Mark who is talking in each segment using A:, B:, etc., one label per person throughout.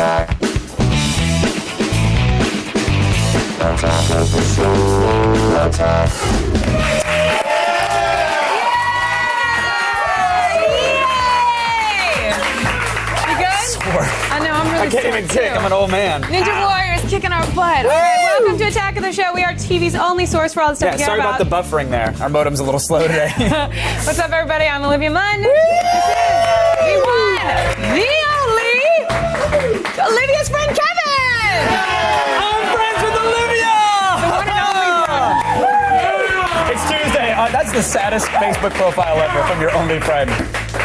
A: I know, I'm really
B: I can't even kick. I'm an old man.
A: Ninja Warriors kicking our butt. All right, welcome to Attack of the Show. We are TV's only source for all the stuff we care
B: sorry about the buffering there. Our modem's a little slow today.
A: What's up, everybody? I'm Olivia Munn. This is the one, the only, Olivia's friend, Kevin.
B: I'm friends with Olivia.
A: The one and only.
B: It's Tuesday. That's the saddest Facebook profile ever from your only friend.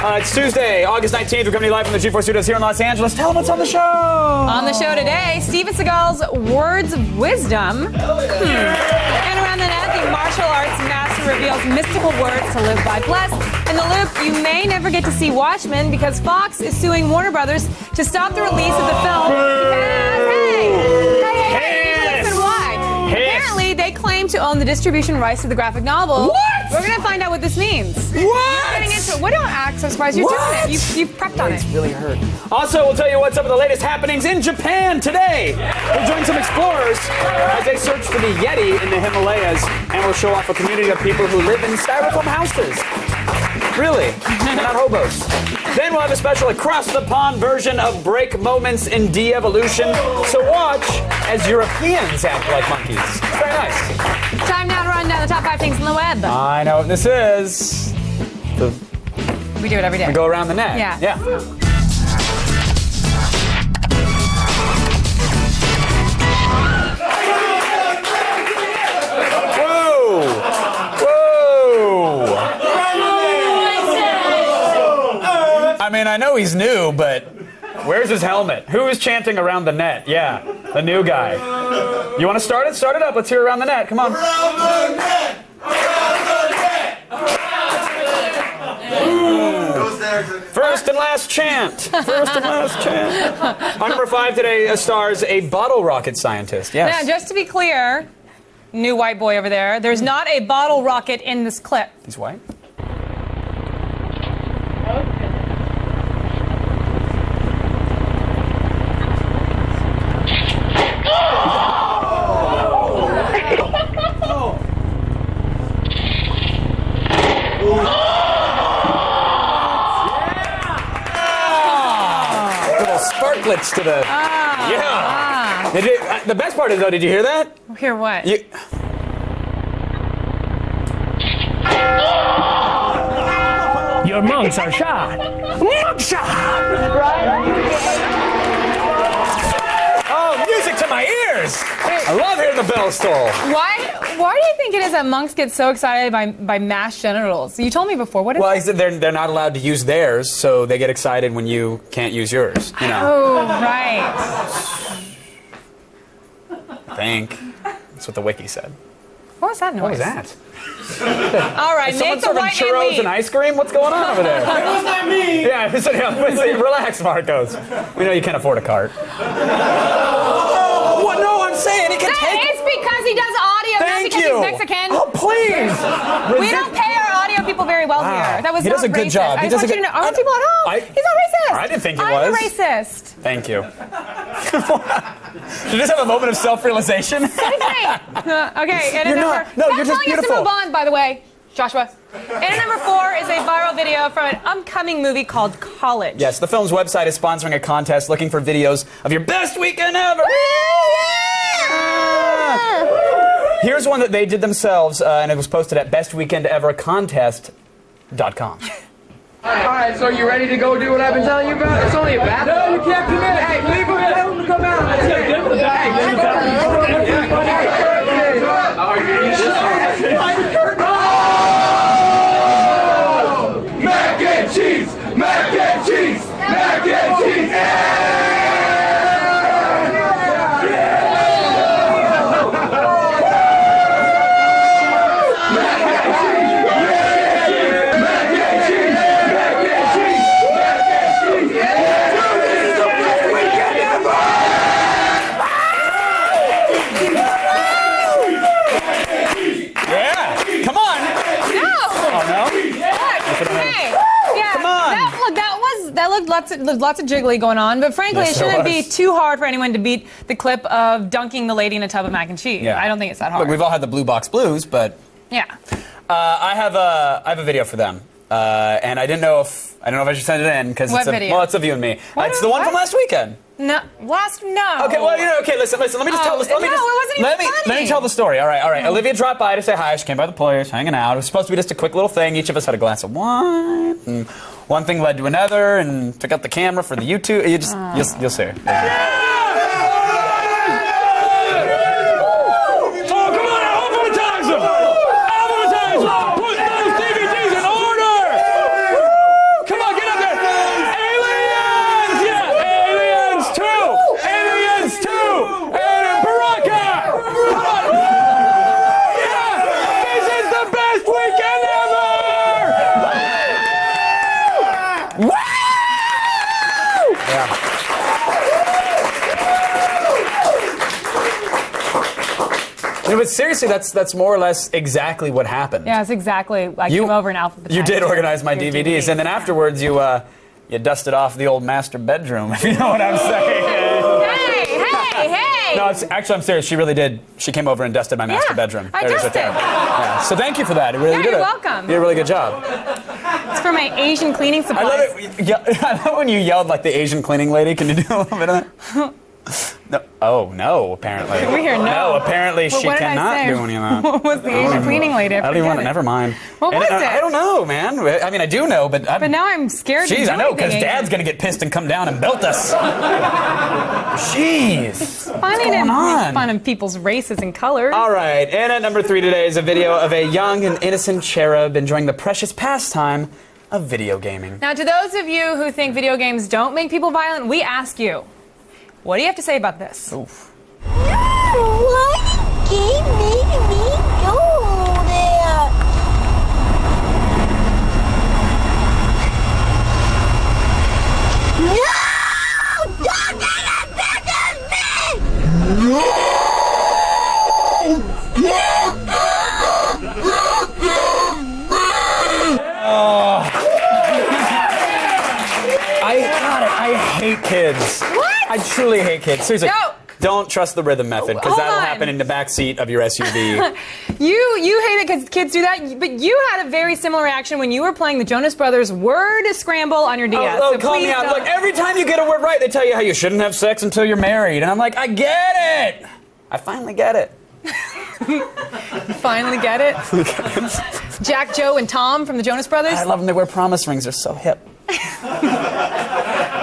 B: It's Tuesday, August 19th. We're coming to you live from the G4 Studios here in Los Angeles. Tell them what's on the show.
A: On the show today, Steven Seagal's Words of Wisdom. And around the net, the martial arts master reveals mystical words to live by. Plus, in the loop, you may never get to see Watchmen because Fox is suing Warner Brothers to stop the release of the film. Listen, why? Apparently, they claim to own the distribution rights to the graphic novel.
B: What?
A: We're going to find out what this means.
B: What?
A: You're getting into it. Well, don't act so surprised. You're doing it. You've prepped on it.
B: It's really hurt. Also, we'll tell you what's up with the latest happenings in Japan today. We'll join some explorers as they search for the Yeti in the Himalayas, and we'll show off a community of people who live in styrofoam houses. Really? They're not hobos. Then we'll have a special across-the-pond version of break moments in de-evolution. So watch as Europeans act like monkeys. Very nice.
A: Time now to run down the top 5 things on the web.
B: I know what this is.
A: We do it every day.
B: We go around the net.
A: Yeah.
B: I mean, I know he's new, but where's his helmet? Who is chanting around the net? Yeah, the new guy. You want to start it? Start it up. Let's hear around the net. Come on.
C: Around the net! Around the net!
B: First and last chant. First and last chant. On number 5 today stars a bottle rocket scientist. Yes.
A: Now, just to be clear, new white boy over there, there's not a bottle rocket in this clip.
B: He's white? Sparklets to the Did you, the best part is though, did you hear that?
A: Hear what?
D: Your monks are shot. Monk shot.
B: Oh, music to my ears! I love hearing the bells toll.
A: Why do you think it is that monks get so excited by mass genitals? You told me before. What is
B: Well, he said they're not allowed to use theirs, so they get excited when you can't use yours. You know.
A: Oh, right.
B: I think that's what the wiki said.
A: What was that noise?
B: What was that?
A: All right,
B: Is
A: make
B: someone
A: the white
B: serving
A: man
B: churros
A: leave.
B: and ice cream? What's going on over there?
C: It was not me!
B: Yeah, relax, Marcos. We know you can't afford a cart. What? No, I'm saying he can take.
A: It's because he does audio, not
B: Thank
A: because
B: you.
A: he's Mexican.
B: Oh, please.
A: We don't pay our audio people very well here. That was
B: He
A: not
B: does a good
A: racist.
B: job.
A: I
B: He
A: just
B: does
A: want
B: a
A: you to
B: good-
A: know. I want people at home. He's not racist.
B: I didn't think he
A: I'm
B: was.
A: a racist.
B: Thank you. Did you just have a moment of self-realization?
A: Same thing. Okay, and
B: You're
A: number.
B: not. No, you're just
A: telling us to
B: beautiful.
A: move on, by the way, Joshua. And number 4 is a viral video from an upcoming movie called College.
B: Yes, the film's website is sponsoring a contest looking for videos of your best weekend ever. Here's one that they did themselves, and it was posted at bestweekendevercontest.com.
E: Alright, so you ready to go do what I've been telling you about? It's only a bath. No, you can't come in. Hey, leave him. Let him come out. Let's get to the bath.
C: Mac and cheese! Mac and cheese! Mac and cheese!
A: looked lots of jiggly going on, but frankly,
B: Yes,
A: it
B: there
A: shouldn't be
B: was.
A: too hard for anyone to beat the clip of dunking the lady in a tub of mac and cheese.
B: Yeah.
A: I don't think it's that hard.
B: Look, we've all had the blue box blues, but
A: Yeah.
B: I have a video for them, and I don't know if I should send it in because
A: What
B: it's
A: video?
B: well, it's of you and me.
A: What?
B: It's the one from
A: What?
B: last weekend.
A: No. Okay,
B: well, okay, listen. Let me just tell this.
A: No, it wasn't even
B: Let me
A: funny.
B: tell the story. All right. Olivia dropped by to say hi. She came by the place, hanging out. It was supposed to be just a quick little thing. Each of us had a glass of wine, and one thing led to another, and took out the camera for the YouTube. You'll see.
C: Put those DVDs in order! Come on, get up there! Aliens! Yeah! Aliens 2! Aliens 2! And Baraka! Come on! Yeah! This is the best weekend ever! Woo!
B: No, but seriously, that's more or less exactly what happened.
A: Yeah, it's exactly. I came over and alphabetized.
B: You did organize my DVDs, and then afterwards you dusted off the old master bedroom, if you know what I'm saying.
A: Hey!
B: No, actually, I'm serious. She really did. She came over and dusted my master bedroom.
A: I
B: There it is
A: dusted.
B: right there. Yeah. So thank you for that. It really did
A: you're
B: it.
A: welcome.
B: You did a really good job.
A: It's for my Asian cleaning
B: I
A: supplies.
B: love it. I love when you yelled like the Asian cleaning lady. Can you do a little bit of that? No. Oh no! Apparently.
A: We hear no.
B: No. Apparently
A: Well,
B: she
A: what did I
B: cannot
A: say?
B: do any of that.
A: What was the Asian cleaning lady?
B: I don't even want to. Never mind.
A: What was it?
B: I don't know, man. I mean, I do know, but
A: But now I'm scared to
B: Jeez,
A: do
B: I know, because
A: anything
B: Dad's
A: Asian.
B: gonna get pissed and come down and belt us. Jeez.
A: Funny to
B: going on?
A: make fun of people's races and colors.
B: All right, and at number 3 today is a video of a young and innocent cherub enjoying the precious pastime of video gaming.
A: Now, to those of you who think video games don't make people violent, we ask you, what do you have to say about this?
B: Oof.
F: Why keep making me go there? No! Don't let it back at
B: I hate kids.
A: What?
B: I truly hate kids. Seriously.
A: No.
B: Don't trust the rhythm method, because
A: Hold
B: that'll
A: on.
B: happen in the backseat of your SUV.
A: You hate it because kids do that, but you had a very similar reaction when you were playing the Jonas Brothers word scramble on your DS.
B: Oh,
A: so
B: call
A: please
B: me out.
A: don't.
B: Look, every time you get a word right, they tell you how you shouldn't have sex until you're married. And I'm like, I get it. I finally get it.
A: Finally get it? Jack, Joe, and Tom from the Jonas Brothers?
B: I love them. They wear promise rings. They're so hip.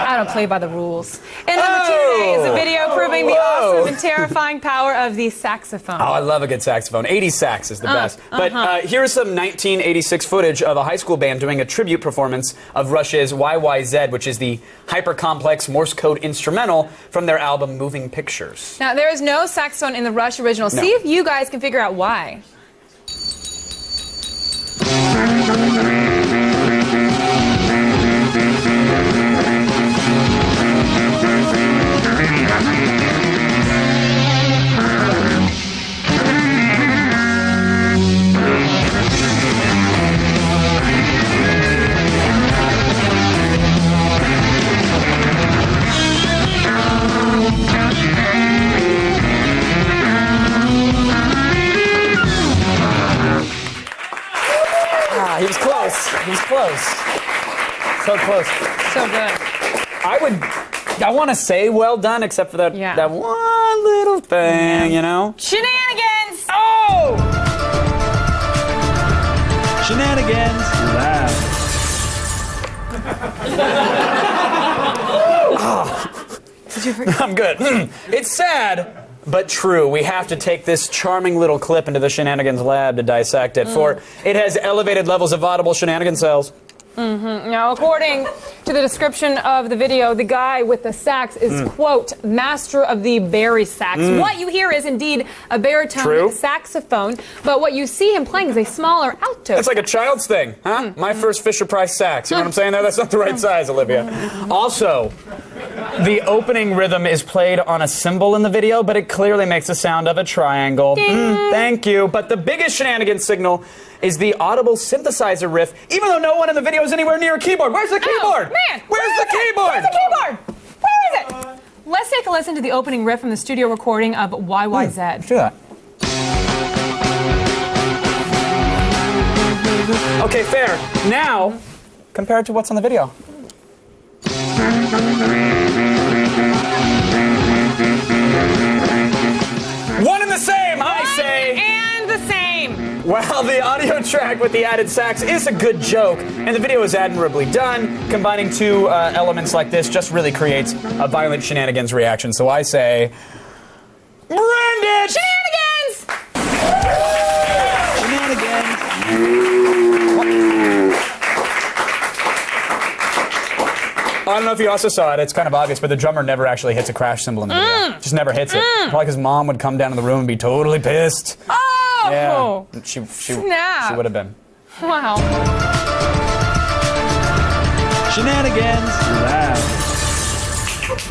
A: I don't play by the rules. And number 2 today is a video proving the awesome and terrifying power of the saxophone.
B: Oh, I love a good saxophone. 80s sax is the best. But here's some 1986 footage of a high school band doing a tribute performance of Rush's YYZ, which is the hyper-complex Morse code instrumental from their album Moving Pictures.
A: Now, there is no saxophone in the Rush original.
B: No.
A: See if you guys can figure out why.
B: He was close. He was close. So close.
A: So good.
B: I want to say well done, except for that that one little thing, you know?
A: Shenanigans!
B: Oh! Shenanigans. I'm good. It's sad, but true. We have to take this charming little clip into the Shenanigans lab to dissect it, for it has elevated levels of audible shenanigan cells.
A: Now, according to the description of the video, the guy with the sax is, quote, master of the bari sax. What you hear is indeed a baritone saxophone, but what you see him playing is a smaller alto.
B: It's like a child's thing, huh? My first Fisher-Price sax. You know what I'm saying there? That's not the right size, Olivia. Also, The opening rhythm is played on a cymbal in the video, but it clearly makes the sound of a triangle. Thank you. But the biggest shenanigans signal is the audible synthesizer riff, even though no one in the video is anywhere near a keyboard. Where's the keyboard?
A: Oh, man!
B: Where's the keyboard?
A: Where's the keyboard? Where is it? Let's take a listen to the opening riff from the studio recording of YYZ.
B: Let's do that. Okay, fair. Now, compare it to what's on the video. One and the same, I say.
A: And the same.
B: Well, the audio track with the added sax is a good joke, and the video is admirably done. Combining two elements like this just really creates a violent shenanigans reaction. So I say, brand it!
A: Shenanigans!
B: Shenanigans. I don't know if you also saw it. It's kind of obvious, but the drummer never actually hits a crash cymbal in the video. Just never hits it. Probably because mom would come down to the room and be totally pissed.
A: Oh!
B: Yeah, she
A: Snap.
B: would have been.
A: Wow.
B: Shenanigans.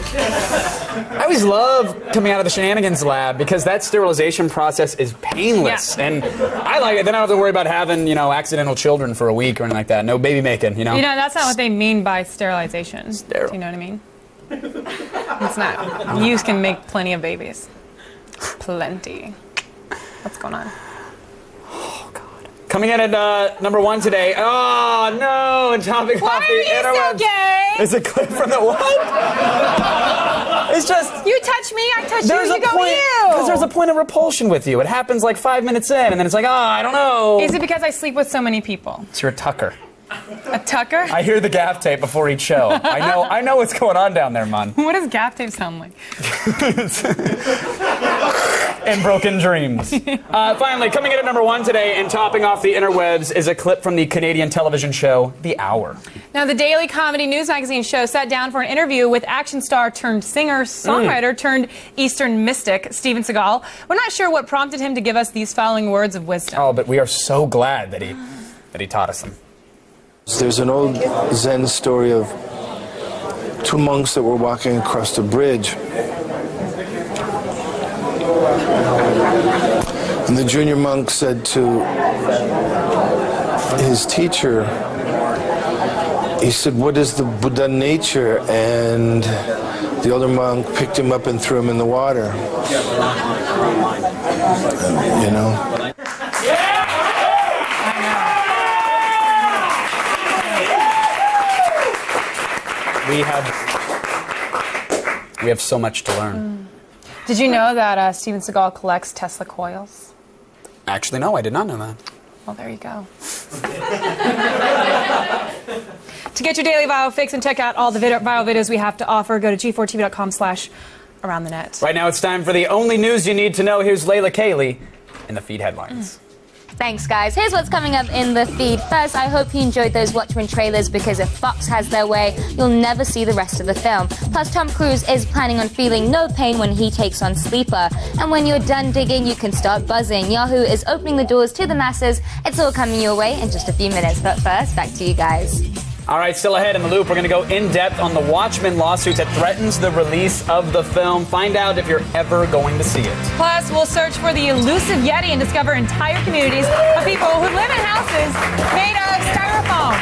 B: I always love coming out of the shenanigans lab because that sterilization process is painless, and I like it. Then I don't have to worry about having, accidental children for a week or anything like that. No baby making,
A: That's not what they mean by sterilization.
B: Sterile.
A: Do you know what I mean? It's not. You can make plenty of babies. Plenty. What's going on?
B: Coming in at number 1 today. Oh no! And topping off the interwebs.
A: So gay?
B: It's a clip from the what? It's just
A: you touch me, I touch
B: there's
A: you.
B: a
A: You go
B: point
A: you.
B: because there's a point of repulsion with you. It happens like 5 minutes in, and then it's like, I don't know.
A: Is it because I sleep with so many people?
B: It's your tucker.
A: A tucker?
B: I hear the gaff tape before each show. I know what's going on down there, man.
A: What does gaff tape sound like?
B: And broken dreams. Finally, coming in at number 1 today and topping off the interwebs is a clip from the Canadian television show The Hour.
A: Now, the daily comedy news magazine show sat down for an interview with action star turned singer, songwriter turned Eastern mystic, Steven Seagal. We're not sure what prompted him to give us these following words of wisdom.
B: Oh, but we are so glad that he taught us them.
G: There's an old Zen story of 2 monks that were walking across a bridge. And the junior monk said to his teacher, he said, "What is the Buddha nature?" And the older monk picked him up and threw him in the water.
B: We have so much to learn.
A: Did you know that Steven Seagal collects Tesla coils?
B: Actually, no, I did not know that.
A: Well, there you go. To get your daily viral fix and check out all the viral videos we have to offer, go to g4tv.com/aroundthenet.
B: Right now, it's time for the only news you need to know. Here's Layla Cayley in the feed headlines.
H: Thanks, guys. Here's what's coming up in the feed. First, I hope you enjoyed those Watchmen trailers because if Fox has their way, you'll never see the rest of the film. Plus, Tom Cruise is planning on feeling no pain when he takes on Sleeper. And when you're done digging, you can start buzzing. Yahoo is opening the doors to the masses. It's all coming your way in just a few minutes. But first, back to you guys.
B: All right, still ahead in the loop, we're going to go in-depth on the Watchmen lawsuit that threatens the release of the film. Find out if you're ever going to see it.
A: Plus, we'll search for the elusive Yeti and discover entire communities of people who live in houses made of styrofoam.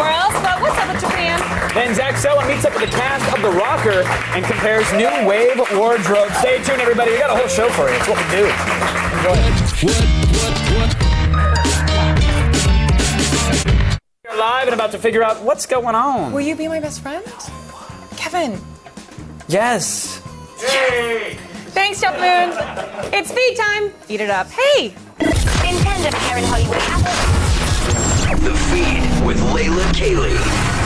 A: Where else? But what's up with Japan?
B: Then Zach Sella meets up with the cast of The Rocker and compares new wave wardrobe. Stay tuned, everybody. We got a whole show for you. It's what we do. Enjoy it. We're live and about to figure out what's going on.
A: Will you be my best friend? Kevin.
B: Yes.
A: Yay! Thanks, Jeff Moon. It's feed time. Eat it up. Hey!
F: In tandem here in Hollywood.
I: The Feed with Layla Cayley.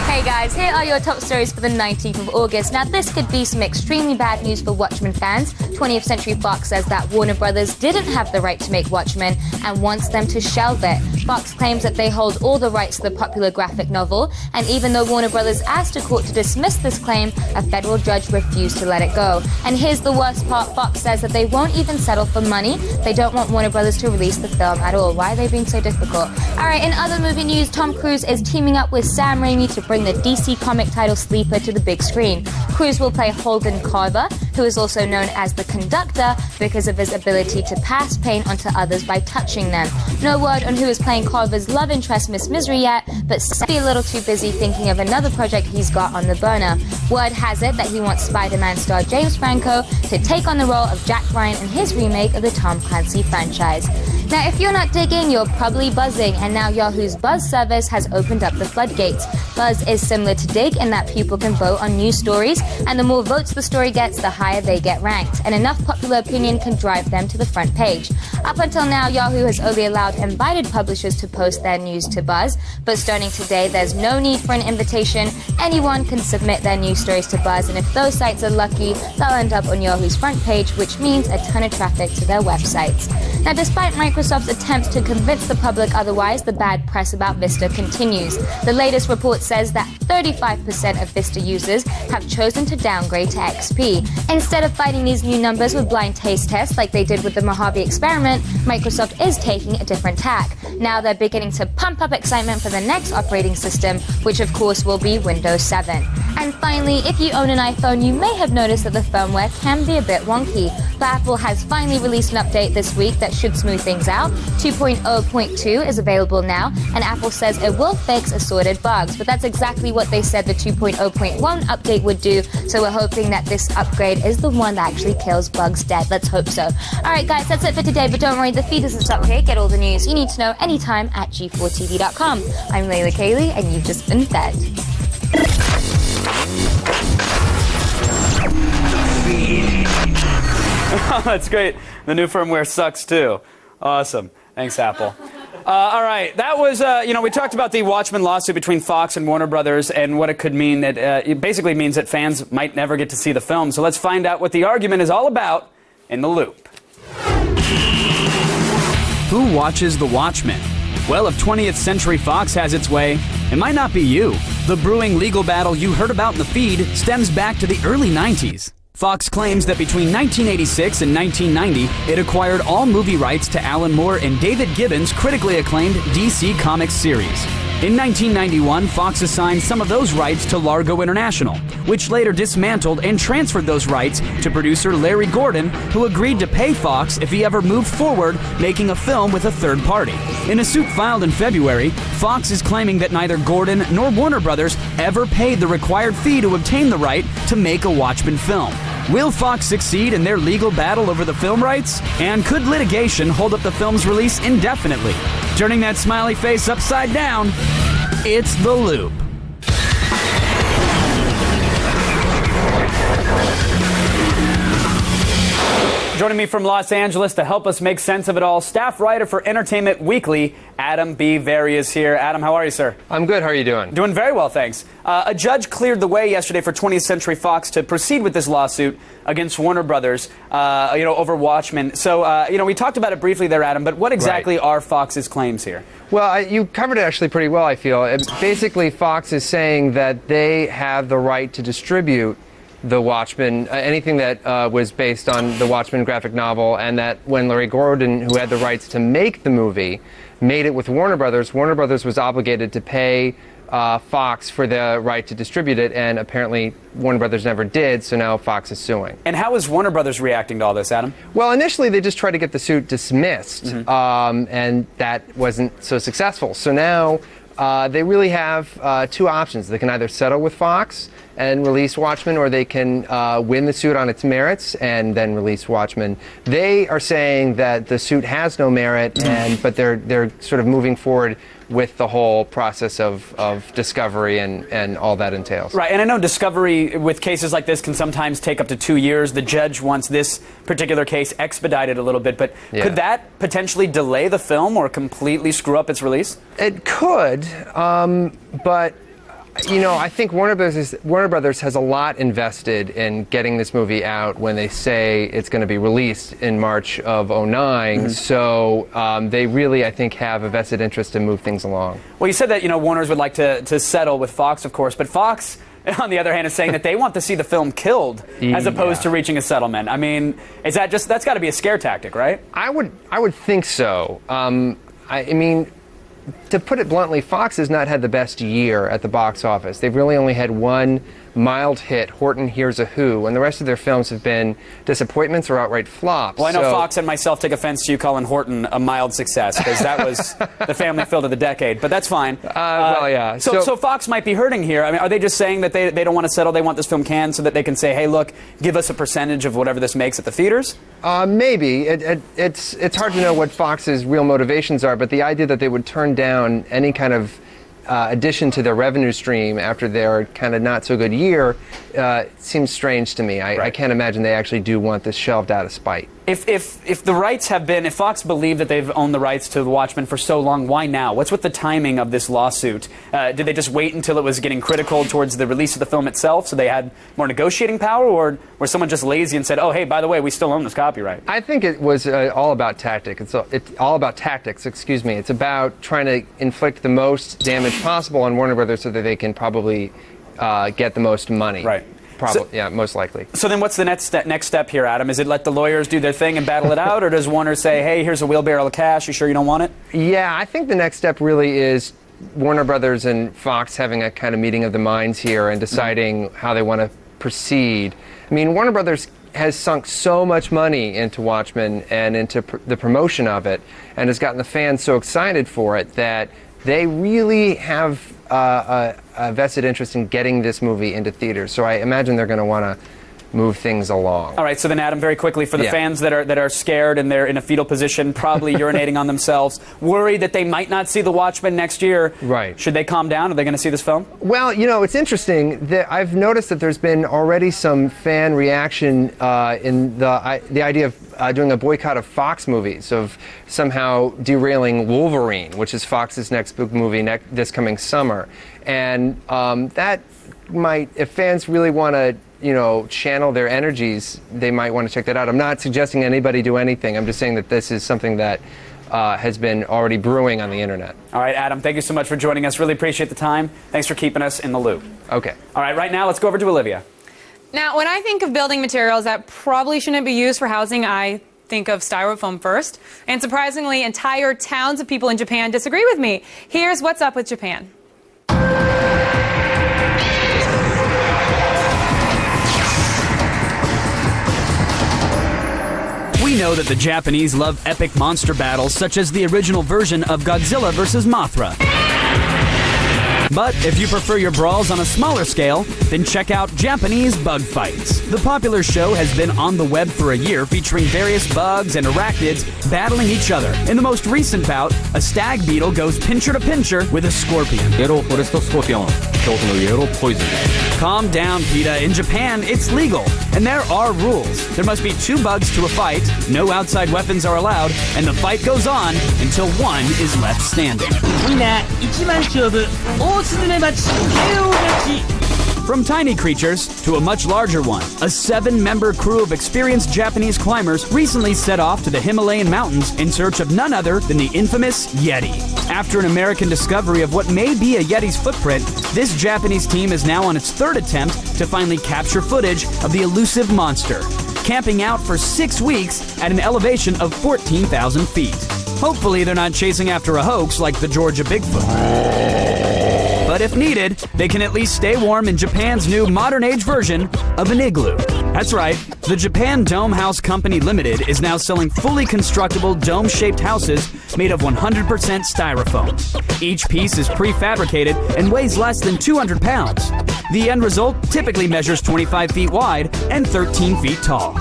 H: Hey guys, here are your top stories for the 19th of August. Now this could be some extremely bad news for Watchmen fans. 20th Century Fox says that Warner Brothers didn't have the right to make Watchmen and wants them to shelve it. Fox claims that they hold all the rights to the popular graphic novel, and even though Warner Brothers asked a court to dismiss this claim, a federal judge refused to let it go. And here's the worst part: Fox says that they won't even settle for money. They don't want Warner Brothers to release the film at all. Why are they being so difficult? Alright, in other movie news, Tom Cruise is teaming up with Sam Raimi to bring the DC comic title Sleeper to the big screen. Cruise will play Holden Carver, who is also known as the Conductor because of his ability to pass pain onto others by touching them. No word on who is playing Carver's love interest, Miss Misery, yet, but Sam be a little too busy thinking of another project he's got on the burner. Word has it that he wants Spider-Man star James Franco to take on the role of Jack Ryan in his remake of the Tom Clancy franchise. Now, if you're not digging, you're probably buzzing, and now Yahoo's Buzz service has opened up the floodgates. Buzz is similar to Dig in that people can vote on news stories, and the more votes the story gets, the higher they get ranked, and enough popular opinion can drive them to the front page. Up until now, Yahoo has only allowed invited publishers to post their news to Buzz, but starting today, there's no need for an invitation. Anyone can submit their news stories to Buzz, and if those sites are lucky, they'll end up on Yahoo's front page, which means a ton of traffic to their websites. Now, despite Microsoft's attempts to convince the public otherwise, the bad press about Vista continues. The latest report says that 35% of Vista users have chosen to downgrade to XP. Instead of fighting these new numbers with blind taste tests like they did with the Mojave experiment, Microsoft is taking a different tack. Now they're beginning to pump up excitement for the next operating system, which of course will be Windows 7. And finally, if you own an iPhone, you may have noticed that the firmware can be a bit wonky. But Apple has finally released an update this week that should smooth things out. 2.0.2 is available now, and Apple says it will fix assorted bugs. But that's exactly what they said the 2.0.1 update would do, so we're hoping that this upgrade is the one that actually kills bugs dead. Let's hope so. Alright guys, that's it for today, but don't worry, the feed doesn't stop here. Get all the news you need to know anytime at G4TV.com. I'm Layla Kaylee, and you've just been fed.
B: Oh, that's great. The new firmware sucks too. Awesome. Thanks, Apple. All right, that was, we talked about the Watchmen lawsuit between Fox and Warner Brothers and what it could mean. That it basically means that fans might never get to see the film. So let's find out what the argument is all about in The Loop. Who watches The Watchmen? Well, if 20th Century Fox has its way, it might not be you. The brewing legal battle you heard about in the feed stems back to the early 90s. Fox claims that between 1986 and 1990, it acquired all movie rights to Alan Moore and David Gibbons' critically acclaimed DC Comics series. In 1991, Fox assigned some of those rights to Largo International, which later dismantled and transferred those rights to producer Larry Gordon, who agreed to pay Fox if he ever moved forward making a film with a third party. In a suit filed in February, Fox is claiming that neither Gordon nor Warner Brothers ever paid the required fee to obtain the right to make a Watchmen film. Will Fox succeed in their legal battle over the film rights? And could litigation hold up the film's release indefinitely? Turning that smiley face upside down, it's The Loop. Joining me from Los Angeles to help us make sense of it all, staff writer for Entertainment Weekly, Adam B. Vary is here. Adam, how are you, sir?
J: I'm good. How are you doing?
B: Doing very well, thanks. A judge cleared the way yesterday for 20th Century Fox to proceed with this lawsuit against Warner Brothers, over Watchmen. So, we talked about it briefly there, Adam, but what exactly are Fox's claims here?
J: Well, you covered it actually pretty well, I feel. Basically, Fox is saying that they have the right to distribute the Watchmen, anything that was based on the Watchmen graphic novel, and that when Larry Gordon, who had the rights to make the movie, made it with Warner Brothers was obligated to pay Fox for the right to distribute it, and apparently Warner Brothers never did, so now Fox is suing.
B: And how is Warner Brothers reacting to all this, Adam?
J: Well, initially they just tried to get the suit dismissed, and that wasn't so successful. So now they really have two options. They can either settle with Fox and release Watchmen, or they can win the suit on its merits and then release Watchmen. They are saying that the suit has no merit, but they're sort of moving forward with the whole process of discovery and all that entails.
B: Right, and I know discovery with cases like this can sometimes take up to 2 years. The judge wants this particular case expedited a little bit, but could that potentially delay the film or completely screw up its release?
J: It could, but You know, I think Warner Brothers has a lot invested in getting this movie out when they say it's going to be released in March of '09. So they really, I think, have a vested interest to move things along.
B: Well, you said that, you know, Warner's would like to settle with Fox, of course, but Fox, on the other hand, is saying that they want to see the film killed as opposed to reaching a settlement. I mean, is that just, that's got to be a scare tactic, right?
J: I would think so. I mean, to put it bluntly, Fox has not had the best year at the box office. They've really only had one mild hit, Horton Hears a Who, and the rest of their films have been disappointments or outright flops.
B: Well, I know Fox and myself take offense to you calling Horton a mild success, because that was the family film of the decade, but that's fine.
J: Well, yeah.
B: So Fox might be hurting here. I mean, are they just saying that they don't want to settle, they want this film canned so that they can say, hey, look, give us a percentage of whatever this makes at the theaters?
J: Maybe. It's hard to know what Fox's real motivations are, but the idea that they would turn down any kind of addition to their revenue stream after their kind of not so good year seems strange to me. I can't imagine they actually do want this shelved out of spite.
B: If the rights have been, if Fox believed that they've owned the rights to The Watchmen for so long, why now? What's with the timing of this lawsuit? Did they just wait until it was getting critical towards the release of the film itself so they had more negotiating power, or was someone just lazy and said, oh, hey, by the way, we still own this copyright?
J: I think it was all about tactics. It's all about tactics, excuse me. It's about trying to inflict the most damage possible on Warner Brothers so that they can probably get the most money.
B: Right.
J: Probably, yeah, most likely.
B: So then what's the next step here, Adam? Is it let the lawyers do their thing and battle it out, or does Warner say, hey, here's a wheelbarrow of cash, you sure you don't want it?
J: Yeah, I think the next step really is Warner Brothers and Fox having a kind of meeting of the minds here and deciding how they want to proceed. I mean, Warner Brothers has sunk so much money into Watchmen and into the promotion of it, and has gotten the fans so excited for it that they really have a vested interest in getting this movie into theaters. So I imagine they're going to want to move things along.
B: All right, so then Adam, very quickly, for the fans that are scared and they're in a fetal position, probably urinating on themselves, worried that they might not see The Watchmen next year. Right. Should they calm down? Are they going to see this film?
J: Well, you know, it's interesting that I've noticed that there's been already some fan reaction in the idea of doing a boycott of Fox movies, of somehow derailing Wolverine, which is Fox's next big movie this coming summer. And that might, if fans really want to, you know, channel their energies, they might want to check that out. I'm not suggesting anybody do anything. I'm just saying that this is something that has been already brewing on the internet.
B: All right, Adam, thank you so much for joining us. Really appreciate the time. Thanks for keeping us in the loop.
J: Okay.
B: All right, right now, let's go over to Olivia.
A: Now, when I think of building materials that probably shouldn't be used for housing, I think of styrofoam first. And surprisingly, entire towns of people in Japan disagree with me. Here's what's up with Japan.
B: We know that the Japanese love epic monster battles such as the original version of Godzilla vs. Mothra. But if you prefer your brawls on a smaller scale, then check out Japanese Bug Fights. The popular show has been on the web for a year, featuring various bugs and arachnids battling each other. In the most recent bout, a stag beetle goes pincher to pincher with a scorpion.
K: Yellow forest scorpion. Yellow poison.
B: Calm down, PETA. In Japan, it's legal, and there are rules. There must be 2 bugs to a fight, no outside weapons are allowed, and the fight goes on until one is left standing. From tiny creatures to a much larger one, a 7-member crew of experienced Japanese climbers recently set off to the Himalayan mountains in search of none other than the infamous Yeti. After an American discovery of what may be a Yeti's footprint, this Japanese team is now on its 3rd attempt to finally capture footage of the elusive monster, camping out for 6 weeks at an elevation of 14,000 feet. Hopefully they're not chasing after a hoax like the Georgia Bigfoot. But if needed, they can at least stay warm in Japan's new modern-age version of an igloo. That's right, the Japan Dome House Company Limited is now selling fully constructible dome-shaped houses made of 100% styrofoam. Each piece is prefabricated and weighs less than 200 pounds. The end result typically measures 25 feet wide and 13 feet tall.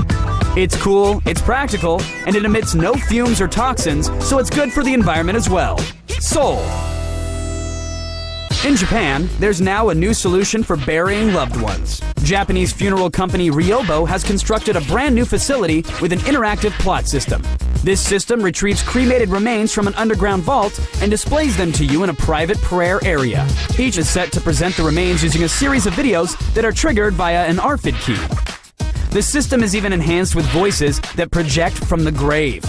B: It's cool, it's practical, and it emits no fumes or toxins, so it's good for the environment as well. Sold! In Japan, there's now a new solution for burying loved ones. Japanese funeral company Ryobo has constructed a brand new facility with an interactive plot system. This system retrieves cremated remains from an underground vault and displays them to you in a private prayer area. Each is set to present the remains using a series of videos that are triggered via an ARFID key. The system is even enhanced with voices that project from the grave.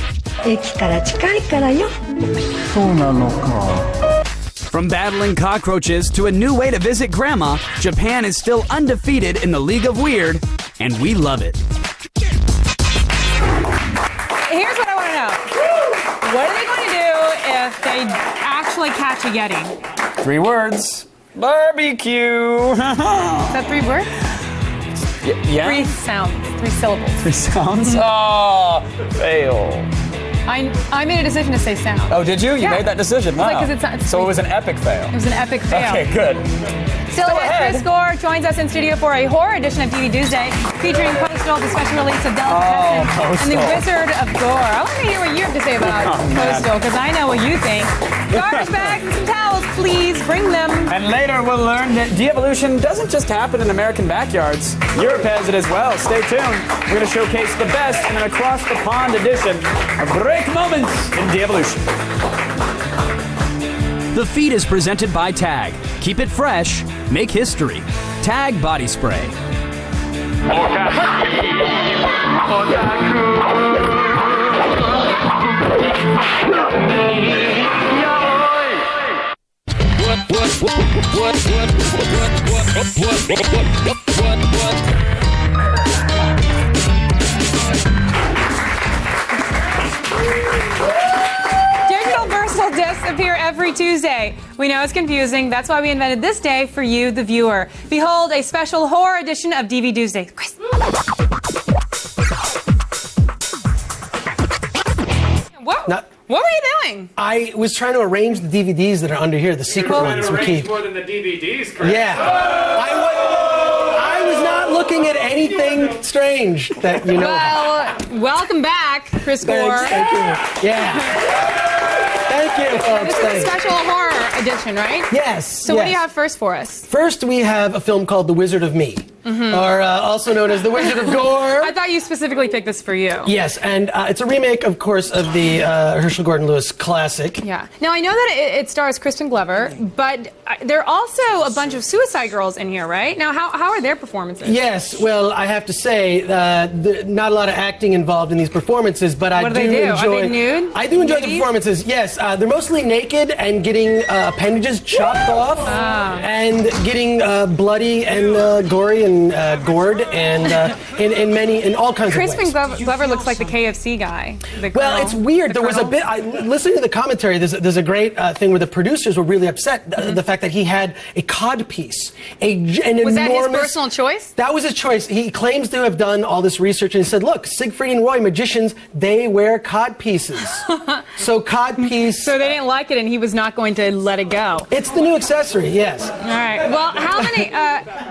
B: From battling cockroaches to a new way to visit Grandma, Japan is still undefeated in the League of Weird, and we love it.
A: Here's what I want to know. What are they going to do if they actually catch a Yeti?
B: 3 words. Barbecue.
A: Is that 3 words?
B: Yeah.
A: 3 sounds. 3 syllables.
B: 3 sounds? Oh, fail.
A: I made a decision to say sound.
B: Oh, did you? You made that decision? Wow.
A: Like,
B: so it was an epic fail.
A: It was an epic fail.
B: Okay, good.
A: Still ahead, Chris Gore joins us in studio for a horror edition of DVDuesday featuring Postal, the special release of Delicatessen, and the Wizard of Gore. I want to hear what you have to say about Postal, because I know what you think. Garbage bags and some towels, please. Bring them.
B: And later we'll learn that de-evolution doesn't just happen in American backyards. Europe has it as well. Stay tuned. We're going to showcase the best in an across-the-pond edition of Break Moments in de-evolution. The feed is presented by TAG. Keep it fresh. Make history. TAG Body Spray.
A: Digital versatile discs appear every Tuesday. We know it's confusing. That's why we invented this day for you, the viewer. Behold, a special horror edition of DVDuesday. Chris. What were you doing?
L: I was trying to arrange the DVDs that are under here, the secret ones we keep.
C: More than the DVDs, Chris.
L: Yeah. I was not looking at anything strange that you know.
A: Well, welcome back, Chris Gore.
L: Thank you. Yeah. Thank you, folks.
A: This is a special horror edition, right?
L: Yes.
A: So what do you have first for us?
L: First, we have a film called The Wizard of Me, or also known as The Wizard of Gore.
A: I thought you specifically picked this for you.
L: Yes, and it's a remake, of course, of the Herschel Gordon Lewis classic.
A: Yeah. Now, I know that it stars Kristen Glover, but there are also a bunch of Suicide Girls in here, right? Now, how are their performances?
L: Yes, well, I have to say, not a lot of acting involved in these performances, but I do enjoy...
A: Are they nude?
L: I do enjoy the performances, yes. They're mostly naked and getting appendages chopped off and getting bloody and gory and gored and in all kinds of ways.
A: Kristen Glover looks like the KFC guy.
L: Well, it's weird. There was a bit. Listening to the commentary, there's a great thing where the producers were really upset the fact that he had a cod piece, an enormous.
A: Was that his personal choice?
L: That was his choice. He claims to have done all this research and he said, "Look, Siegfried and Roy, magicians, they wear cod pieces, so cod piece."
A: So they didn't like it, and he was not going to let it go.
L: It's the new accessory, yes.
A: All right. Well, how many?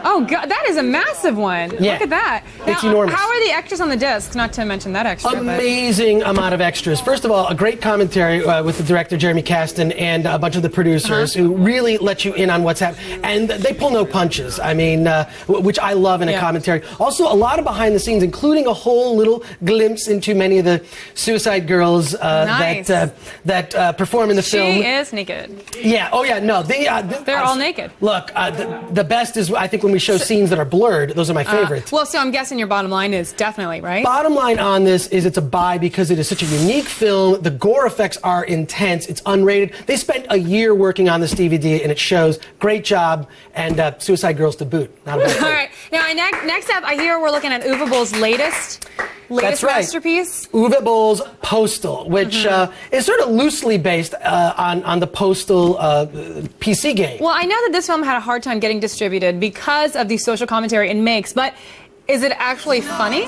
A: Oh, God, that is a massive one.
L: Yeah.
A: Look at that. Now,
L: It's enormous.
A: How are the extras on the discs? Not to mention that extra.
L: Amazing amount of extras. First of all, a great commentary with the director Jeremy Kasten and a bunch of the producers who really let you in on what's happening. And they pull no punches. I mean, which I love in a commentary. Also, a lot of behind the scenes, including a whole little glimpse into many of the Suicide Girls that perform in the film.
A: She is naked.
L: Yeah. Oh, yeah. No,
A: they're all naked.
L: Look, the best is I think when we show scenes that are blurred. Those are my favorites.
A: Well, so I'm guessing your bottom line is definitely, right?
L: Bottom line on this is it's a buy because it is such a unique film. The gore effects are intense. It's unrated. They spent a year working on this DVD, and it shows. Great job, and Suicide Girls to boot. Not a bad thing.
A: All right. Now, next up, I hear we're looking at Uwe Boll's latest
L: That's right.
A: masterpiece.
L: Uwe Boll's Postal, which is sort of loosely based on the Postal PC game.
A: Well, I know that this film had a hard time getting distributed because of the social commentary it makes, but is it actually funny?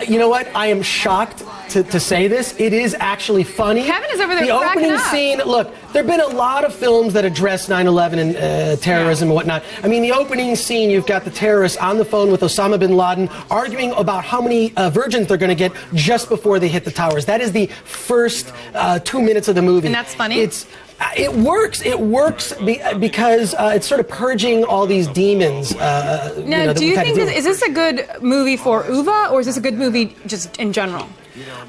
L: You know what? I am shocked to say this. It is actually funny.
A: Kevin is over there
L: The
A: cracking
L: opening
A: up.
L: scene, look, there have been a lot of films that address 9/11 and terrorism and whatnot. I mean, the opening scene, you've got the terrorists on the phone with Osama bin Laden arguing about how many virgins they're going to get just before they hit the towers. That is the first 2 minutes of the movie.
A: And that's funny?
L: It works. It works because it's sort of purging all these demons.
A: Now, do you think is this a good movie for Uwe, or is this a good movie just in general?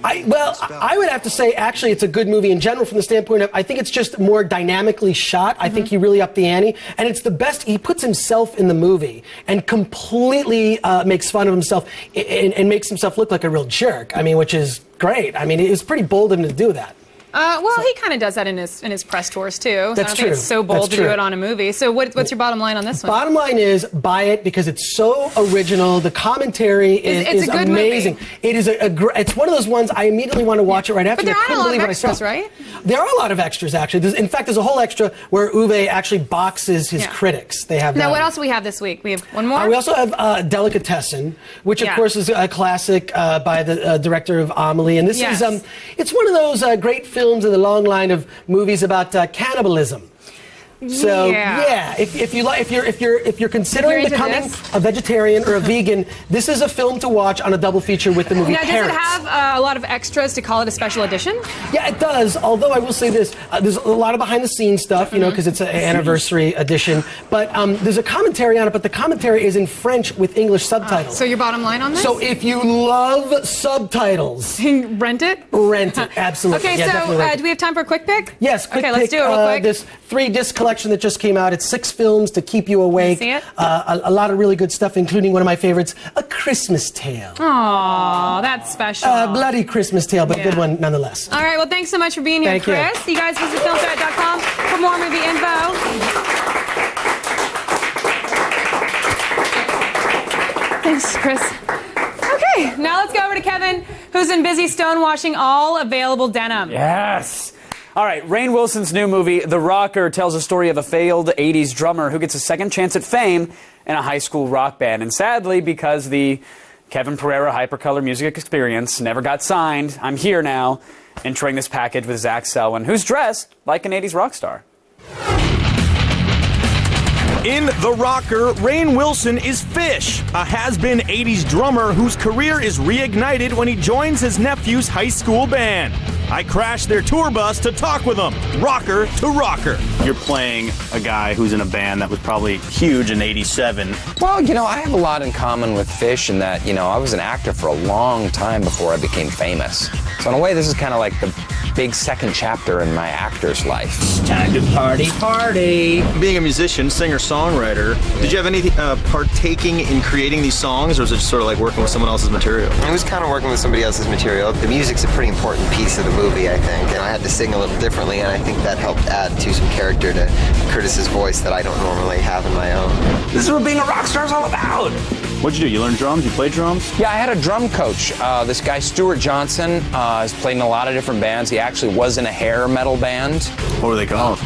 L: I would have to say, actually, it's a good movie in general from the standpoint of, I think it's just more dynamically shot. I think he really upped the ante. And it's the best, he puts himself in the movie and completely makes fun of himself and makes himself look like a real jerk. I mean, which is great. I mean, it was pretty bold of him to do that.
A: He kind of does that in his press tours too.
L: That's
A: I don't
L: true.
A: think it's so bold to do it on a movie. So what's your bottom line on this one?
L: Bottom line is buy it because it's so original. The commentary is
A: a good
L: amazing.
A: movie.
L: It is it's one of those ones I immediately want to watch it right after.
A: But there
L: I
A: are a lot of
L: believe
A: extras, right?
L: There are a lot of extras actually. In fact, there's a whole extra where Uwe actually boxes his critics. They have.
A: Now, what else do we have this week? We have one more.
L: We also have Delicatessen, which of course is a classic by the director of Amelie, and this is it's one of those great films in the long line of movies about cannibalism. So if you're considering becoming a vegetarian or a vegan, this is a film to watch on a double feature with the movie.
A: Now, does it have a lot of extras to call it a special edition?
L: Yeah, it does. Although I will say this, there's a lot of behind the scenes stuff, you know, because it's an anniversary edition. But there's a commentary on it, but the commentary is in French with English subtitles.
A: So your bottom line on this?
L: So if you love subtitles,
A: rent it.
L: Rent it, absolutely.
A: Okay, so do we have time for a quick pick?
L: Yes, quick pick.
A: Let's do it real quick.
L: This 3-disc collection that just came out. It's 6 films to keep you awake.
A: See it?
L: A lot of really good stuff, including one of my favorites, A Christmas Tale.
A: Aw, that's special.
L: Bloody Christmas Tale, but a good one nonetheless.
A: All right, well, thanks so much for being here,
L: Thank you.
A: Chris. You guys visit filmthreat.com for more movie info. Thanks, Chris. Okay, now let's go over to Kevin, who's been busy stonewashing all available denim.
B: Yes. All right, Rainn Wilson's new movie, The Rocker, tells a story of a failed 80s drummer who gets a second chance at fame in a high school rock band. And sadly, because the Kevin Pereira Hypercolor Music Experience never got signed, I'm here now, entering this package with Zach Selwyn, who's dressed like an 80s rock star.
M: In The Rocker, Rainn Wilson is Fish, a has-been 80s drummer whose career is reignited when he joins his nephew's high school band. I crashed their tour bus to talk with him, rocker to rocker.
N: You're playing a guy who's in a band that was probably huge in '87.
O: Well, you know, I have a lot in common with Fish in that, you know, I was an actor for a long time before I became famous. So in a way, this is kind of like the big second chapter in my actor's life.
N: Time to party. Being a musician, singer-songwriter, did you have any partaking in creating these songs, or was it just sort of like working with someone else's material?
P: It was kind of working with somebody else's material. The music's a pretty important piece of the movie, I think, and I had to sing a little differently, and I think that helped add to some character to Curtis's voice that I don't normally have in my own.
O: This is what being a rock star is all about.
N: What'd you do? You learned drums? You played drums?
O: Yeah, I had a drum coach. This guy, Stuart Johnson, has played in a lot of different bands. He actually was in a hair metal band.
N: What were they called?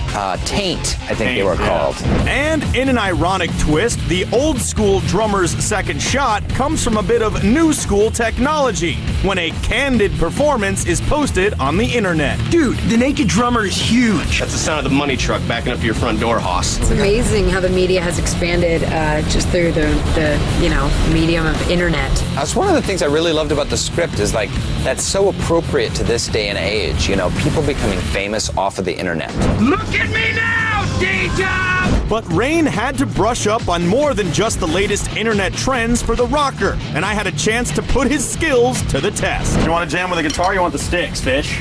O: Taint, I think they were called.
M: And in an ironic twist, the old school drummer's second shot comes from a bit of new school technology when a candid performance is posted on the internet.
Q: Dude, the naked drummer is huge. That's the sound of the money truck backing up to your front door, Hoss.
R: It's amazing how the media has expanded just through the you know, medium of internet.
O: That's one of the things I really loved about the script is like, that's so appropriate to this day and age, you know, people becoming famous off of the internet.
Q: Look at me now, D-Job!
M: But Rainn had to brush up on more than just the latest internet trends for The Rocker, and I had a chance to put his skills to the test.
N: You want to jam with a guitar or you want the sticks, Fish?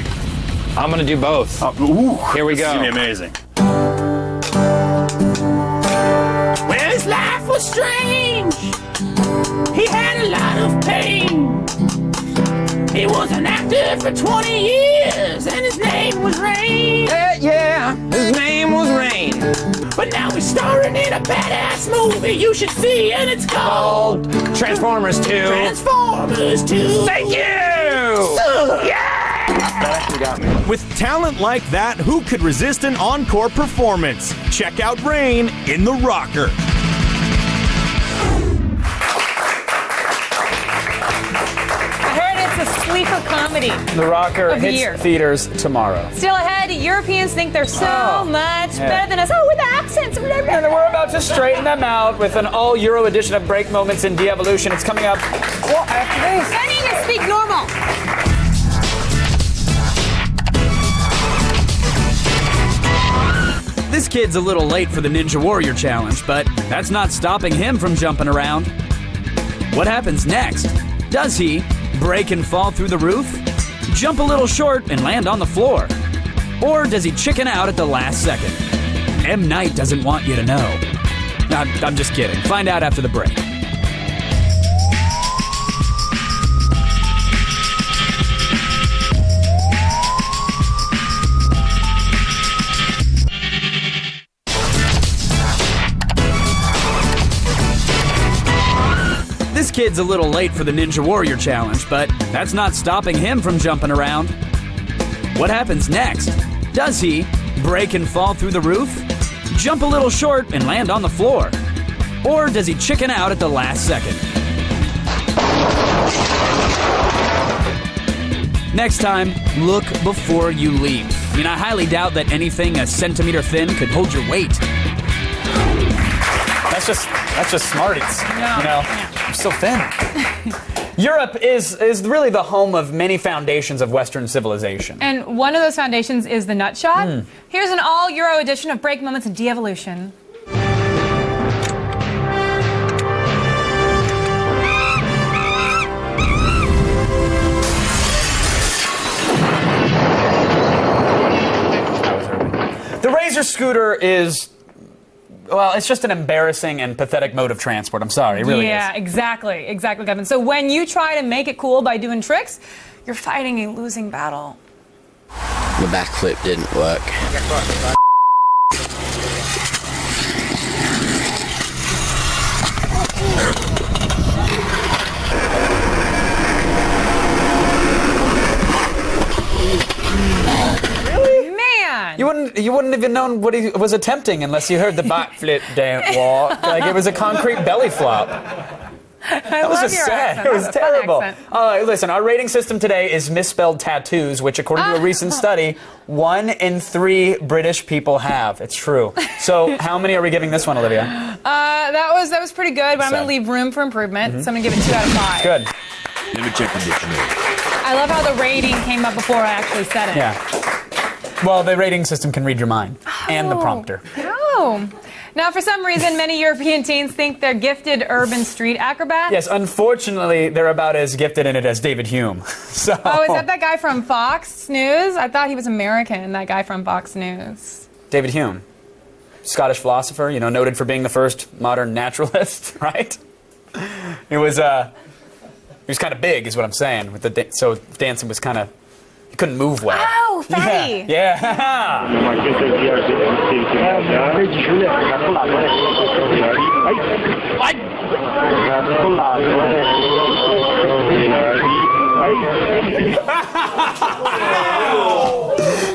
O: I'm gonna do both. Here we go.
N: This is gonna be amazing.
Q: Well, his life was strange. He had a lot of pain. He was an actor for 20 years, and his name was Rainn.
O: Yeah, his name was Rainn.
Q: But now he's starring in a badass movie you should see, and it's called
O: Transformers 2.
Q: Transformers 2.
O: Thank you!
Q: Yeah!
N: That actually got me.
M: With talent like that, who could resist an encore performance? Check out Rainn in The Rocker.
A: It's a sleeper comedy.
B: The Rocker
A: of the
B: hits
A: year.
B: theaters tomorrow.
A: Still ahead, Europeans think they're so much better than us. Oh, with accents.
B: And we're about to straighten them out with an all-Euro edition of Break Moments in De-Evolution. It's coming up after this.
A: I need to speak normal.
B: This kid's a little late for the Ninja Warrior Challenge, but that's not stopping him from jumping around. What happens next? Does he break and fall through the roof? jump a little short and land on the floor? Or does he chicken out at the last second? M. Night doesn't want you to know. I'm just kidding. Find out after the break. This kid's a little late for the Ninja Warrior Challenge, but that's not stopping him from jumping around. What happens next? Does he break and fall through the roof? Jump a little short and land on the floor? Or does he chicken out at the last second? Next time, look before you leap. I mean, I highly doubt that anything a centimeter thin could hold your weight. That's just smarties, you know? I'm so thin. Europe is really the home of many foundations of Western civilization.
A: And one of those foundations is the Nutshot. Here's an all-Euro edition of Break Moments in De-Evolution.
B: The Razor scooter is... well, it's just an embarrassing and pathetic mode of transport. I'm sorry, it really is.
A: Yeah, exactly, Kevin. So when you try to make it cool by doing tricks, you're fighting a losing battle.
S: The backflip didn't work.
B: You wouldn't even known what he was attempting unless you heard the backflip don't walk. Like it was a concrete belly flop. That was just sad. It was terrible. Listen, our rating system today is misspelled tattoos, which according to a recent study, 1 in 3 British people have. It's true. So how many are we giving this one, Olivia?
A: That was pretty good, but I'm going to leave room for improvement. So I'm going to give it 2 out of 5.
B: Good.
K: Let me check the dictionary.
A: I love how the rating came up before I actually said it.
B: Yeah. Well, the rating system can read your mind. And the prompter.
A: Oh. Now, for some reason, many European teens think they're gifted urban street acrobats.
B: Yes, unfortunately, they're about as gifted in it as David Hume. So.
A: Oh, is that guy from Fox News? I thought he was American, that guy from Fox News.
B: David Hume. Scottish philosopher, you know, noted for being the first modern naturalist, right? He was kind of big, is what I'm saying. With the so dancing was kind of... he couldn't move well.
A: Oh, fatty.
B: Yeah.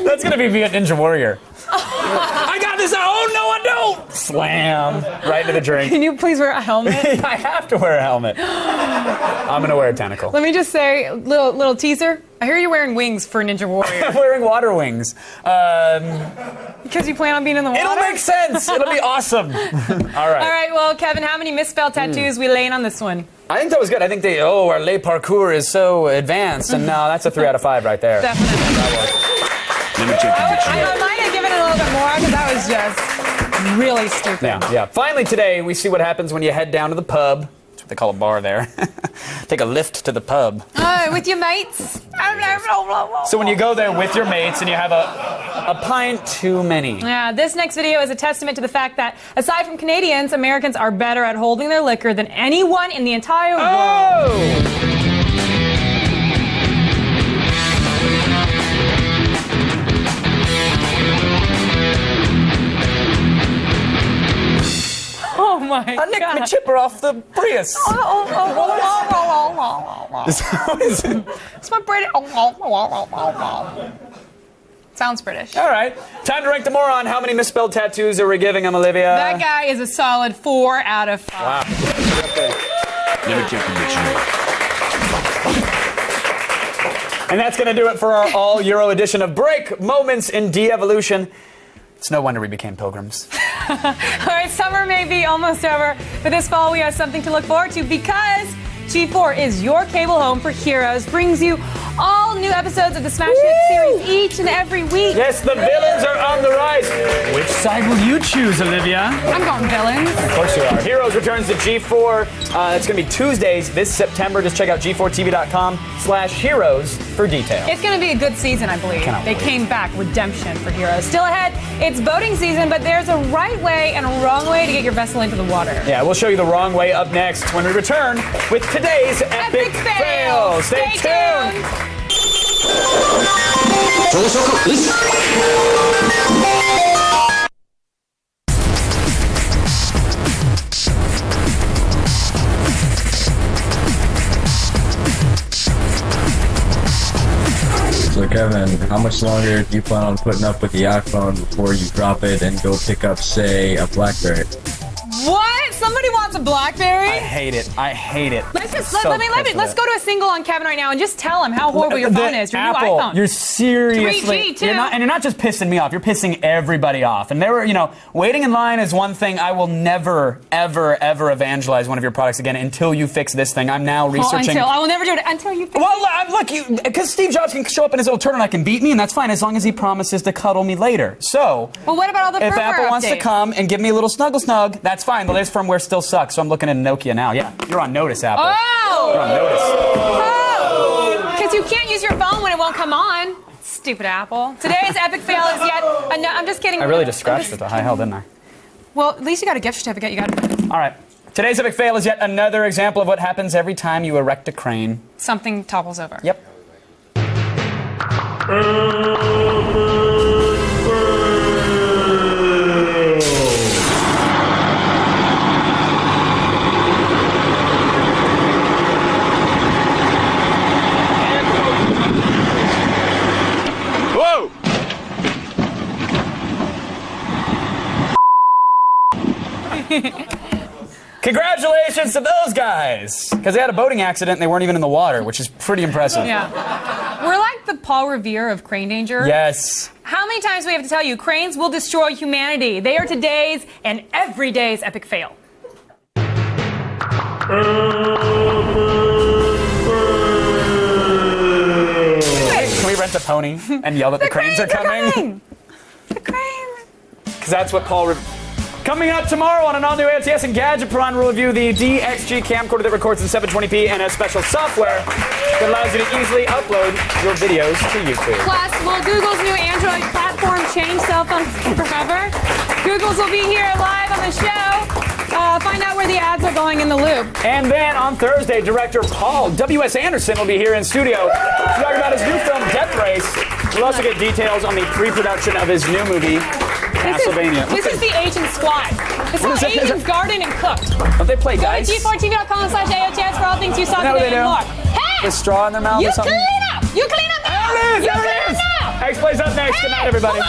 B: That's gonna be Ninja Warrior. I got this. Oh no, I don't. Slam right into the drink.
A: Can you please wear a helmet?
B: I have to wear a helmet. I'm gonna wear a tentacle.
A: Let me just say, little teaser. I hear you're wearing wings for Ninja Warrior.
B: I'm wearing water wings.
A: Because you plan on being in the water?
B: It'll make sense. It'll be awesome. All right.
A: All right, well, Kevin, how many misspelled tattoos we laying on this one?
B: I think that was good. I think our lay parkour is so advanced, and no, that's a 3 out of 5 right there.
A: Definitely.
K: Let me check the dictionary.
A: I might have given it a little bit more, because that was just really stupid.
B: Yeah. Finally today, we see what happens when you head down to the pub. That's what they call a bar there. Take a lift to the pub.
A: With your mates.
B: So when you go there with your mates and you have a pint too many.
A: Yeah, this next video is a testament to the fact that, aside from Canadians, Americans are better at holding their liquor than anyone in the entire world. Oh my God.
B: I nicked my chipper off the Prius.
A: It's my British. Sounds British.
B: All right. Time to rank the moron. How many misspelled tattoos are we giving him, Olivia?
A: That guy is a solid 4 out of 5.
B: Wow.
K: Let me check the dictionary.
B: And that's going to do it for our all-Euro edition of Break Moments in De-Evolution. It's no wonder we became pilgrims.
A: All right, summer may be almost over, but this fall we have something to look forward to because G4 is your cable home for heroes, brings you all new episodes of the Smash Hit series each and every week.
B: Yes, the villains are on the rise. Which side will you choose, Olivia?
A: I'm going villains.
B: Of course you are. Heroes returns to G4. It's going to be Tuesdays this September. Just check out g4tv.com/heroes for details.
A: It's going to be a good season, I believe. They came back. Redemption for Heroes. Still ahead, it's boating season, but there's a right way and a wrong way to get your vessel into the water.
B: Yeah, we'll show you the wrong way up next when we return with today's Epic Fail. Stay tuned.
T: So Kevin, how much longer do you plan on putting up with the iPhone before you drop it and go pick up, say, a BlackBerry?
A: What? Somebody wants a BlackBerry?
B: I hate it. I hate it.
A: Let's go to a single on Kevin right now and just tell him how horrible your phone is. Your
B: Apple,
A: new iPhone.
B: You're seriously.
A: 3G too.
B: And you're not just pissing me off. You're pissing everybody off. And they were, waiting in line is one thing. I will never, ever, ever evangelize one of your products again until you fix this thing. I'm now researching.
A: I will never do it until you fix it.
B: Well, look, because Steve Jobs can show up in his little turtleneck and beat me, and that's fine as long as he promises to cuddle me later. So.
A: Well, what about all the
B: if Apple wants to come and give me a little snuggle, that's fine. The latest firmware still sucks, so I'm looking at Nokia now. Yeah, you're on notice, Apple.
A: Oh!
B: You're on notice.
A: Oh! Because you can't use your phone when it won't come on. Stupid Apple. Today's epic fail is yet. I'm just kidding.
B: I really just scratched it to high hell, didn't I?
A: Well, at least you got a gift certificate. You got it.
B: All right. Today's epic fail is yet another example of what happens every time you erect a crane.
A: Something topples over.
B: Yep. Congratulations to those guys! Because they had a boating accident and they weren't even in the water, which is pretty impressive.
A: Yeah. We're like the Paul Revere of crane danger.
B: Yes.
A: How many times do we have to tell you cranes will destroy humanity? They are today's and every day's epic fail.
B: Can we rent a pony and yell that the cranes are coming?
A: The crane!
B: Because that's what Paul Revere... Coming up tomorrow on an all-new ATS and Gadget Prawn, we'll review the DXG camcorder that records in 720p and has special software that allows you to easily upload your videos to YouTube.
A: Plus, will Google's new Android platform change cell phones forever? Google's will be here live on the show. Find out where the ads are going in the loop.
B: And then on Thursday, director Paul W.S. Anderson will be here in studio to talk about his new film, Death Race. We'll also get details on the pre-production of his new movie, Castlevania.
A: This is the Agent Squad. It's how agents garden and cook.
B: Don't they play dice?
A: Go to g4tv.com/AOTS for all things you saw today and more. Hey!
B: With straw in their mouth or something?
A: Clean up! You clean up now!
B: There it is! There it is! X plays up next. Good night, everybody.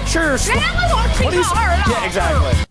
B: Cheers.
A: Yeah, exactly.